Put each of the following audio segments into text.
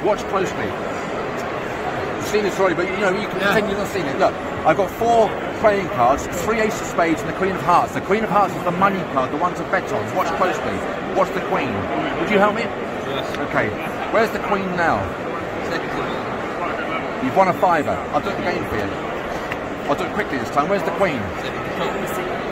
Watch closely. You've seen this already, but you know, you can pretend you've not seen it. Look, I've got 4 playing cards, 3 ace of spades and the queen of hearts. The queen of hearts is the money card, the one to bet on. Watch closely. Watch the queen. Would you help me? Yes. Okay. Where's the queen now? You've won a fiver. I'll do it again for you. I'll do it quickly this time. Where's the queen?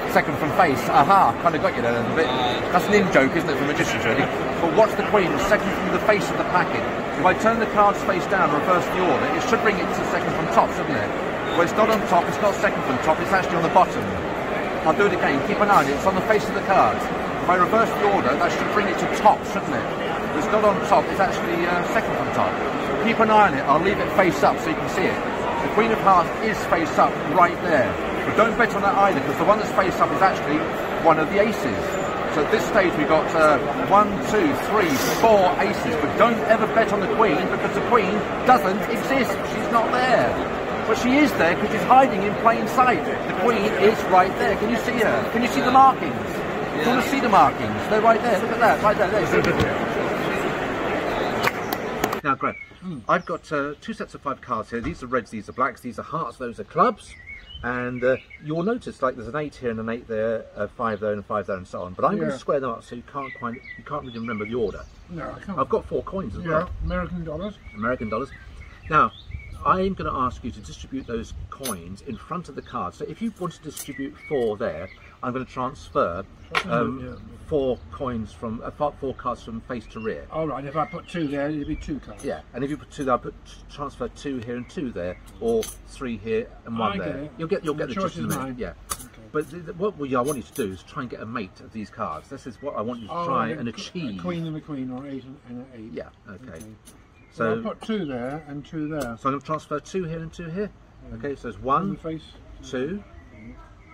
Second from face. Aha, kind of got you there a little bit. That's an in-joke, isn't it, for magicians, really? But watch the queen, second from the face of the packet. If I turn the cards face down and reverse the order, it should bring it to second from top, shouldn't it? Well, it's not on top, it's not second from top, it's actually on the bottom. I'll do it again. Keep an eye on it. It's on the face of the cards. If I reverse the order, that should bring it to top, shouldn't it? It's not on top, it's actually second from top. Keep an eye on it. I'll leave it face up so you can see it. The Queen of Hearts is face up right there. But don't bet on that either, because the one that's face up is actually one of the aces. So at this stage we've got 1, 2, 3, 4 aces. But don't ever bet on the Queen, because the Queen doesn't exist. She's not there. But she is there because she's hiding in plain sight. The Queen is right there. Can you see her? Can you see the markings? Yeah. You want to see the markings? They're right there. Look at that. Right there. Now, Greg, I've got 2 sets of 5 cards here. These are reds, these are blacks, these are hearts, those are clubs. And you'll notice, like, there's an 8 here and an 8 there, a 5 there and a 5 there and so on. But I'm going to square them up so you can't really remember the order. No, I can't. I've got 4 coins as well. American dollars. American dollars. Now, I'm going to ask you to distribute those coins in front of the card. So if you want to distribute 4 there, I'm going to transfer 4 coins from 4 cards from face to rear. All right. If I put 2 there, it'll be 2 cards. Yeah, and if you put 2 there, I'll transfer 2 here and 2 there, or 3 here and 1 there. You'll get the gist of it. Yeah. Okay. But what I want you to do is try and get a mate of these cards. This is what I want you to try and achieve. A queen and a queen, or 8 and an 8. Yeah. Okay. So I'll put 2 there and 2 there. So I'm going to transfer 2 here and 2 here. Okay, so it's 1, 2,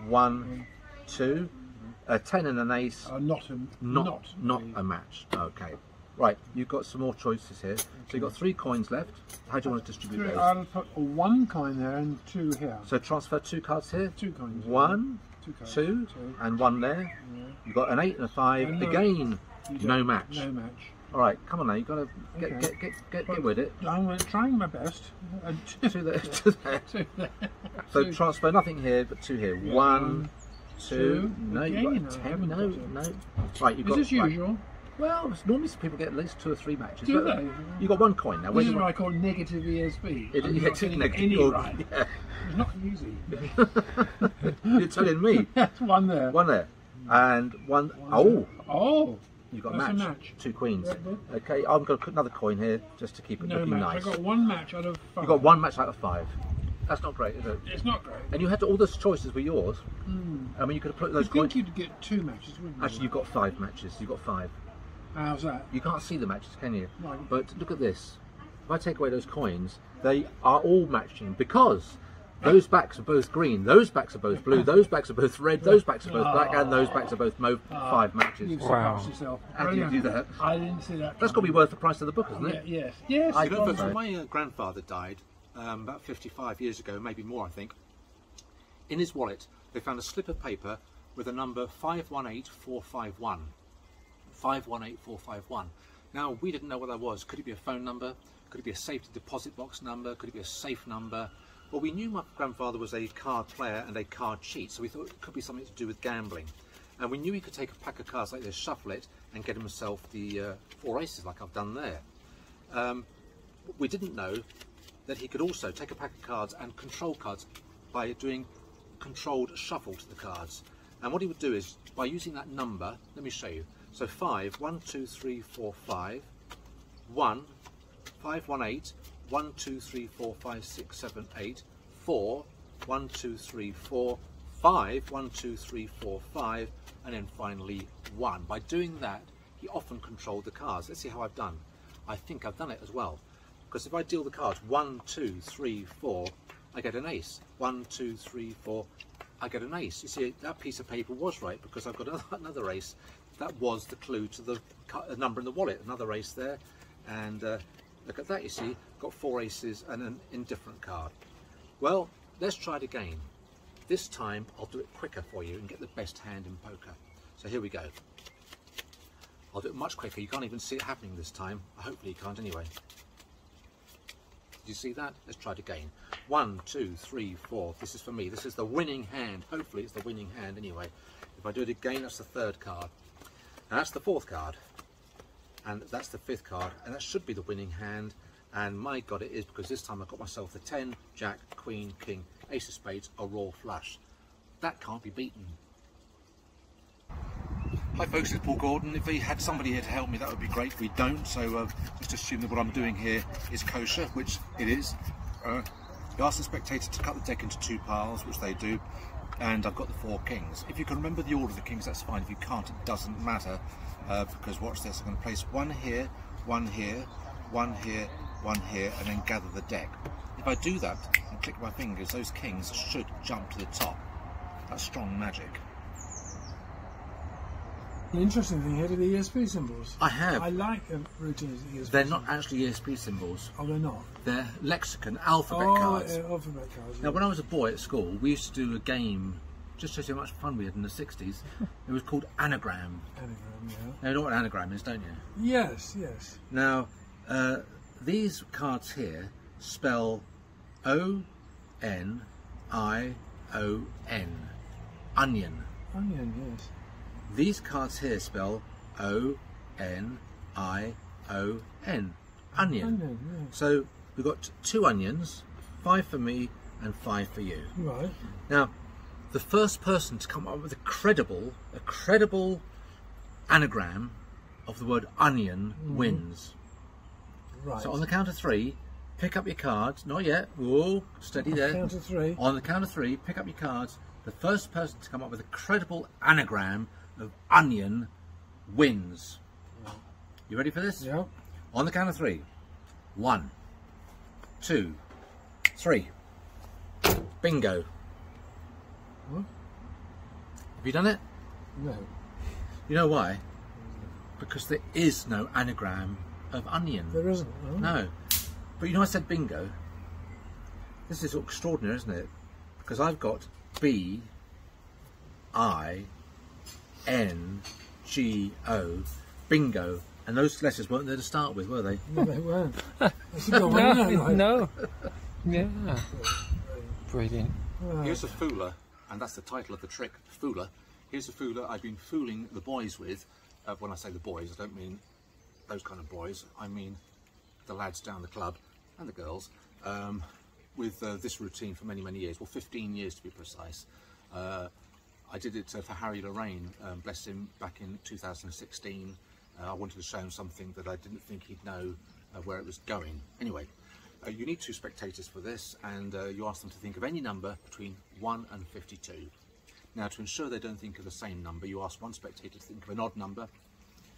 1, 2, a 10 and an ace. Not a match. Okay. Right, you've got some more choices here. So you've got 3 coins left. How do you want to distribute those? I'll put 1 coin there and 2 here. So transfer 2 cards here. 2 coins. 1, 2, and 1 there. Yeah. You've got an 8 and a 5. Again, no match. No match. All right, come on now. You've got to get with it. I'm trying my best. 2 there. 2 there. 2 there. So transfer nothing here, but 2 here. 1, 2. No, you've got a 10. No. Right, you've got. Is this usual? Well, normally people get at least 2 or 3 matches. Do they? You've got 1 coin now. This is what I call negative ESP. It's negative. Right. Yeah. It's not easy. You're telling me. That's 1 there. 1 there. And 1. Oh. You've got a match. 2 queens. Okay, I'm going to put another coin here just to keep it looking nice. I've got 1 match out of 5. You've got 1 match out of 5. That's not great, is it? It's not great. And you had all those choices were yours. I mean, you could have put those coins. I think you'd get 2 matches, wouldn't you? Actually, you've got 5 matches. You've got 5. How's that? You can't see the matches, can you? No. But look at this. If I take away those coins, they are all matching because those backs are both green, those backs are both blue, those backs are both red, those backs are both black, and those backs are both 5 matches. You've surprised yourself. How do you do that? I didn't see that. That's got to be worth the price of the book, isn't it? Yes. Yes. I don't know. My grandfather died about 55 years ago, maybe more, I think. In his wallet, they found a slip of paper with a number 518451. 518451. Now, we didn't know what that was. Could it be a phone number? Could it be a safety deposit box number? Could it be a safe number? Well, we knew my grandfather was a card player and a card cheat, so we thought it could be something to do with gambling. And we knew he could take a pack of cards like this, shuffle it, and get himself the 4 aces like I've done there. We didn't know that he could also take a pack of cards and control cards by doing controlled shuffle to the cards. And what he would do is, by using that number, let me show you. So 5, 1, 2, 3, 4, 5, 1, 5, 1, 8, 1, 2, 3, 4, 5, 6, 7, 8, 4, 1, 2, 3, 4, 5, 1, 2, 3, 4, 5, and then finally 1. By doing that, he often controlled the cards. Let's see how I've done. I think I've done it as well. Because if I deal the cards 1, 2, 3, 4, I get an ace. 1, 2, 3, 4, I get an ace. You see, that piece of paper was right because I've got another ace. That was the clue to the number in the wallet. Another ace there. And look at that, you see, got 4 aces and an indifferent card. Well, let's try it again. This time I'll do it quicker for you and get the best hand in poker. So here we go. I'll do it much quicker. You can't even see it happening this time. Hopefully you can't anyway. you see that? Let's try it again. 1, 2, 3, 4. This is for me. This is the winning hand. Hopefully it's the winning hand anyway. If I do it again, that's the third card. Now that's the fourth card. And that's the fifth card. And that should be the winning hand. And my God, it is, because this time I got myself the 10, Jack, Queen, King, Ace of Spades, a raw flush. That can't be beaten. Hi folks, it's Paul Gordon. If we had somebody here to help me, that would be great. We don't, so just assume that what I'm doing here is kosher, which it is. You ask the spectators to cut the deck into 2 piles, which they do, and I've got the 4 kings. If you can remember the order of the kings, that's fine. If you can't, it doesn't matter, because watch this. I'm going to place 1 here, 1 here, 1 here, 1 here, and then gather the deck. If I do that and click my fingers, those kings should jump to the top. That's strong magic. The interesting thing here are the ESP symbols. I have. I like routines ESP They're symbols. not actually ESP symbols. Oh, they're not? They're lexicon, alphabet cards. Alphabet cards. Now, when I was a boy at school, we used to do a game, just to show you how much fun we had in the 60s. It was called Anagram. Anagram, yeah. Now, you know what an anagram is, don't you? Yes, yes. Now, these cards here spell O-N-I-O-N. Onion. Onion, yes. These cards here spell O-N-I-O-N. Onion. Onion, yeah. So we've got 2 onions, 5 for me and 5 for you. Right. Now, the first person to come up with a credible anagram of the word onion wins. Right. So on the count of 3, pick up your cards. Not yet. Whoa, steady there. Count of 3. On the count of 3, pick up your cards. The first person to come up with a credible anagram of onion wins. You ready for this? Yeah. On the count of 3. 1, 2, 3. Bingo. What? Have you done it? No. You know why? Because there is no anagram of onion. There isn't. Oh. No. But you know I said bingo? This is extraordinary, isn't it? Because I've got B-I-N-G-O, bingo. And those letters weren't there to start with, were they? No, they weren't. No. Yeah. Brilliant. Here's a fooler, and that's the title of the trick, fooler. Here's a fooler I've been fooling the boys with. When I say the boys, I don't mean those kind of boys. I mean the lads down the club and the girls with this routine for many, many years. Well, 15 years to be precise. I did it for Harry Lorraine, bless him, back in 2016. I wanted to show him something that I didn't think he'd know where it was going. Anyway, you need 2 spectators for this, and you ask them to think of any number between 1 and 52. Now, to ensure they don't think of the same number, you ask one spectator to think of an odd number,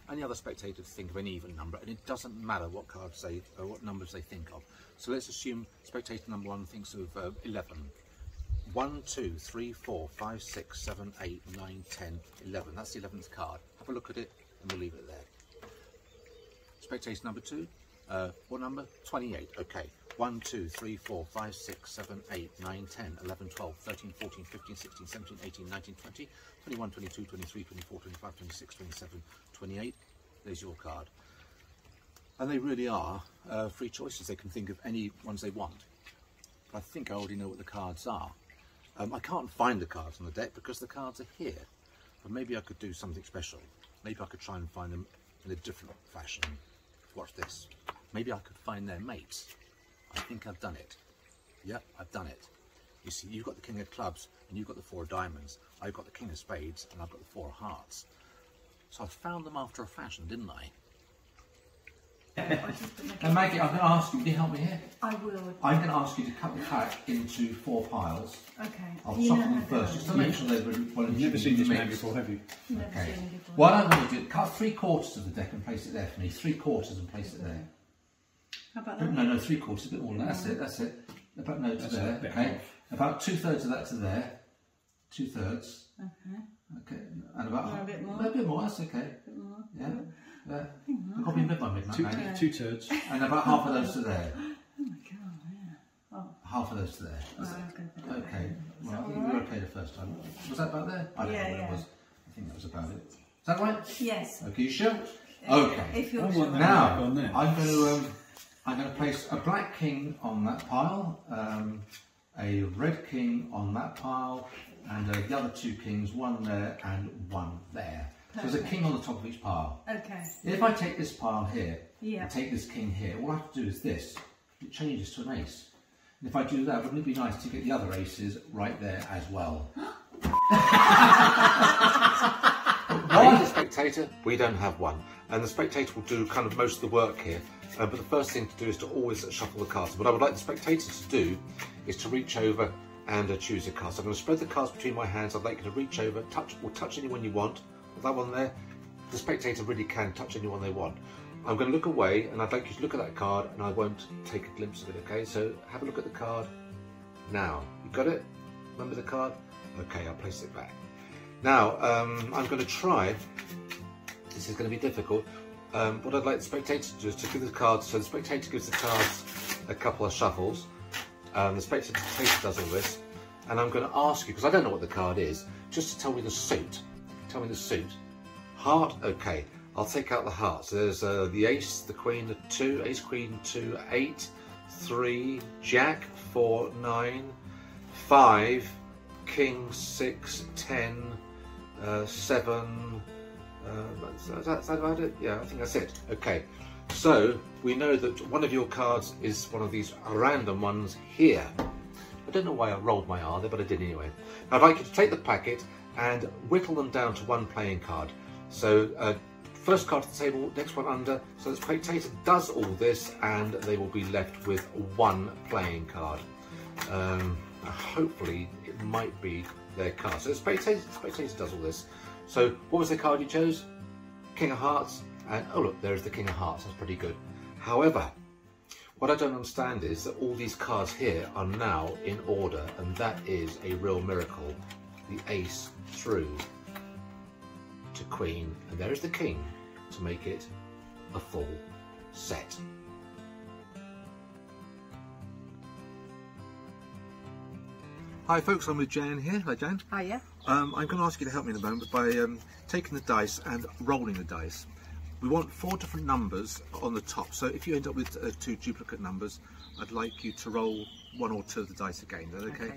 and the other spectator to think of an even number, and it doesn't matter what cards they, or what numbers they think of. So let's assume spectator number 1 thinks of 11. 1, 2, 3, 4, 5, 6, 7, 8, 9, 10, 11. That's the 11th card. Have a look at it, and we'll leave it there. Spectator number 2, what number? 28. Okay. 1, 2, 3, 4, 5, 6, 7, 8, 9, 10, 11, 12, 13, 14, 15, 16, 17, 18, 19, 20, 21, 22, 23, 24, 25, 26, 27, 28. There's your card. And they really are free choices. They can think of any ones they want. But I think I already know what the cards are. I can't find the cards on the deck because the cards are here. But maybe I could do something special. Maybe I could try and find them in a different fashion. Watch this. Maybe I could find their mates. I think I've done it. Yep, I've done it. You see, you've got the King of Clubs and you've got the 4 of Diamonds. I've got the King of Spades and I've got the 4 of Hearts. So I found them after a fashion, didn't I? And Maggie, I'm going to ask you, will you help me here? I will. I'm going to ask you to cut the pack into 4 piles. Okay. I'll shuffle them first, just to make sure they're really well. You've never seen this man before, have you? Never Okay. seen it before. What I'm going to do, cut 3/4 of the deck and place it there for me. 3/4 and place it there. How about that? No, 3/4, a bit more than that. That's it. About no to there. Okay. About 2/3 of that to there. 2/3. Okay. Okay. And about a bit more. A bit more. That's okay. A bit more. Yeah. I've got to be mid by midnight, Maggie. 2/3. And about half of those to there. Oh my god, yeah. Oh. Half of those to there. Okay. Well, I think you were okay the first time. Was that about there? I don't know what it was. I think that was about it. Is that right? Yes. Okay, you sure? Okay. If you're I sure. want that Now, back on there. I'm going to I'm going to place a black king on that pile, a red king on that pile, and the other two kings, one there and one there. So there's a king on the top of each pile. Okay. If I take this pile here, Yeah. and take this king here, all I have to do is this. It changes to an ace. And if I do that, wouldn't it be nice to get the other aces right there as well? Why the spectator? We don't have one. And the spectator will do kind of most of the work here. But the first thing to do is to always shuffle the cards. What I would like the spectator to do is to reach over and choose a card. So I'm going to spread the cards between my hands. I'd like you to reach over, touch anyone you want. With that one there, the spectator really can touch anyone they want. I'm going to look away and I'd like you to look at that card and I won't take a glimpse of it, okay? So have a look at the card now. You got it? Remember the card? Okay, I'll place it back. Now, I'm going to try, this is going to be difficult, what I'd like the spectator to do is to give the cards, so the spectator gives the cards a couple of shuffles, the spectator does all this, and I'm going to ask you, because I don't know what the card is, just to tell me the suit. Tell me the suit. Heart, okay, I'll take out the heart. So there's the ace, the queen, the 2, ace, queen, 2, 8, 3, jack, 4, 9, 5, king, 6, 10, 7, is that about it? Yeah, I think that's it. Okay, so we know that one of your cards is one of these random ones here. I don't know why I rolled my R there, but I did anyway. Now I'd like you to take the packet and whittle them down to one playing card. So first card to the table, next one under. So the spectator does all this and they will be left with one playing card. Hopefully it might be their card. So the spectator does all this. So what was the card you chose? King of Hearts, and oh look, there's the King of Hearts, that's pretty good. However, what I don't understand is that all these cards here are now in order, and that is a real miracle. The ace through to queen, and there is the king to make it a full set. Hi folks, I'm with Jan here. Hi Jan. Hiya. I'm going to ask you to help me in a moment by taking the dice and rolling the dice. We want 4 different numbers on the top, so if you end up with 2 duplicate numbers, I'd like you to roll 1 or 2 of the dice again. Is that okay?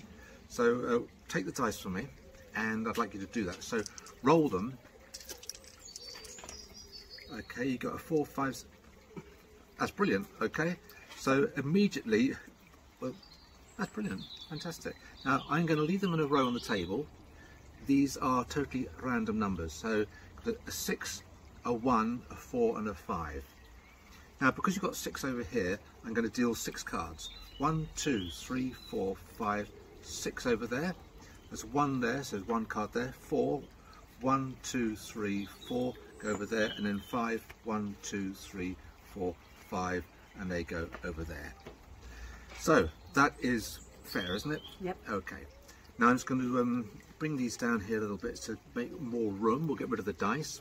So take the dice from me and I'd like you to do that. So roll them. Okay, you got a 4, 5. That's brilliant. Okay, so immediately, well, that's brilliant, fantastic. Now I'm going to leave them in a row on the table. These are totally random numbers, so a 6, a 1, a 4 and a 5. Now because you've got 6 over here, I'm going to deal 6 cards. 1, 2, 3, 4, 5, 6 over there. There's 1 there, so there's 1 card there. 4, 1, 2, 3, 4, go over there, and then 5, 1, 2, 3, 4, 5, and they go over there. So that is fair, isn't it? Yep. Okay. Now I'm just going to bring these down here a little bit to make more room. We'll get rid of the dice,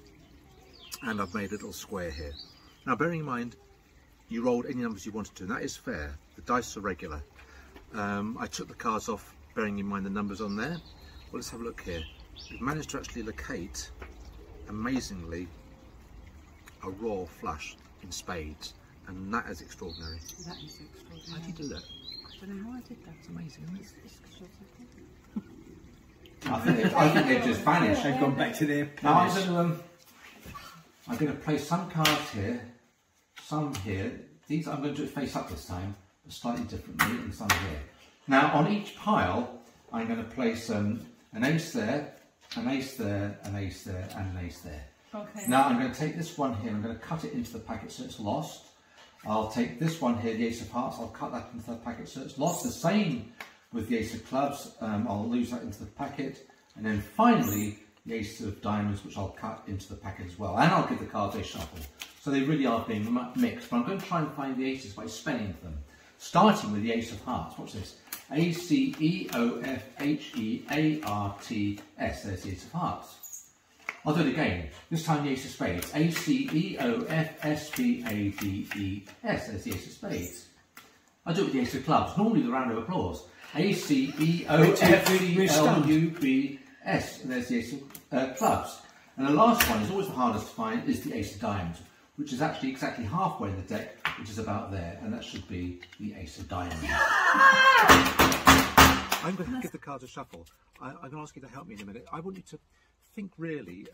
and I've made a little square here. Now bearing in mind you rolled any numbers you wanted to, and that is fair. The dice are regular. I took the cards off bearing in mind the numbers on there. Well, let's have a look here. We've managed to actually locate, amazingly, a royal flush in spades, and that is extraordinary. That is extraordinary. How did you do that? I don't know how I did that. It's amazing, isn't it? It's I think they've just vanished. They've gone back to their Now place. I'm going to place some cards here, some here. These I'm going to do it face up this time, but slightly differently, and some here. Now on each pile, I'm going to place an ace there, an ace there, an ace there, and an ace there. Okay. Now I'm going to take this one here. I'm going to cut it into the packet so it's lost. I'll take this one here, the ace of hearts. I'll cut that into the packet so it's lost. The same with the ace of clubs. I'll lose that into the packet, and then finally the ace of diamonds, which I'll cut into the packet as well. And I'll give the cards a shuffle. So they really are being mixed. But I'm going to try and find the aces by spelling them, starting with the ace of hearts. Watch this. A-C-E-O-F-H-E-A-R-T-S. There's the ace of hearts. I'll do it again. This time the ace of spades. A-C-E-O-F-S-P-A-D-E-S. There's the ace of spades. I'll do it with the ace of clubs. Normally the round of applause. A-C-E-O-F-C-L-U-B-S. And there's the ace of clubs. And the last one is always the hardest to find, is the ace of diamonds, which is actually exactly halfway in the deck which is about there, and that should be the ace of diamonds. I'm going to give the cards a shuffle. I'm going to ask you to help me in a minute. I want you to think really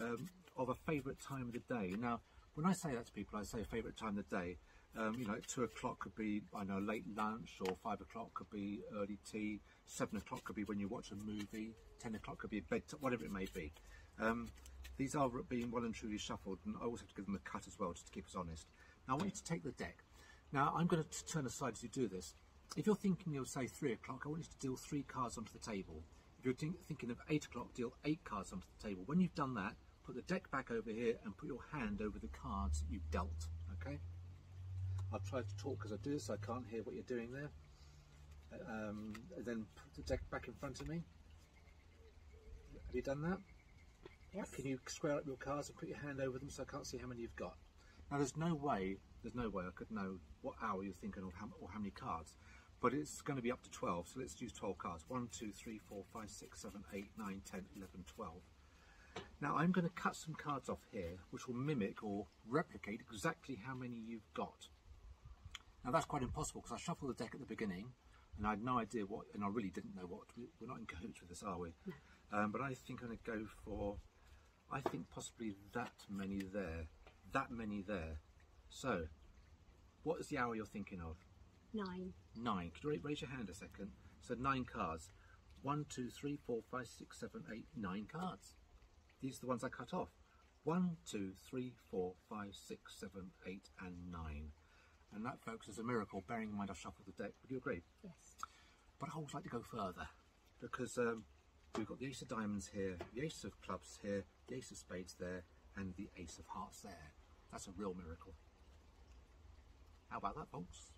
of a favourite time of the day. Now, when I say that to people, I say a favourite time of the day. You know, 2 o'clock could be, I know, late lunch, or 5 o'clock could be early tea, 7 o'clock could be when you watch a movie, 10 o'clock could be bedtime, whatever it may be. These are being well and truly shuffled, and I always have to give them a cut as well, just to keep us honest. Now, I want you to take the deck. Now, I'm going to turn aside as you do this. If you're thinking of, say, 3 o'clock, I want you to deal 3 cards onto the table. If you're thinking of 8 o'clock, deal 8 cards onto the table. When you've done that, put the deck back over here and put your hand over the cards that you've dealt, okay? I'll try to talk as I do this, so I can't hear what you're doing there. Then put the deck back in front of me. Have you done that? Yes. Can you square up your cards and put your hand over them so I can't see how many you've got? Now, there's no way I could know what hour you're thinking of or how many cards, but it's going to be up to 12, so let's use 12 cards. 1, 2, 3, 4, 5, 6, 7, 8, 9, 10, 11, 12. Now, I'm going to cut some cards off here, which will mimic or replicate exactly how many you've got. Now, that's quite impossible because I shuffled the deck at the beginning and I had no idea what, and I really didn't know what. We're not in cahoots with this, are we? But I think I'm going to go for, I think possibly that many there. That many there. So, what is the hour you're thinking of? 9. 9. Could you raise your hand a second? So 9 cards. 1, 2, 3, 4, 5, 6, 7, 8, 9 cards. These are the ones I cut off. 1, 2, 3, 4, 5, 6, 7, 8, and 9. And that, folks, is a miracle, bearing in mind I've shuffled the deck. Would you agree? Yes. But I always like to go further, because we've got the ace of diamonds here, the ace of clubs here, the ace of spades there, and the ace of hearts there. That's a real miracle. How about that, folks?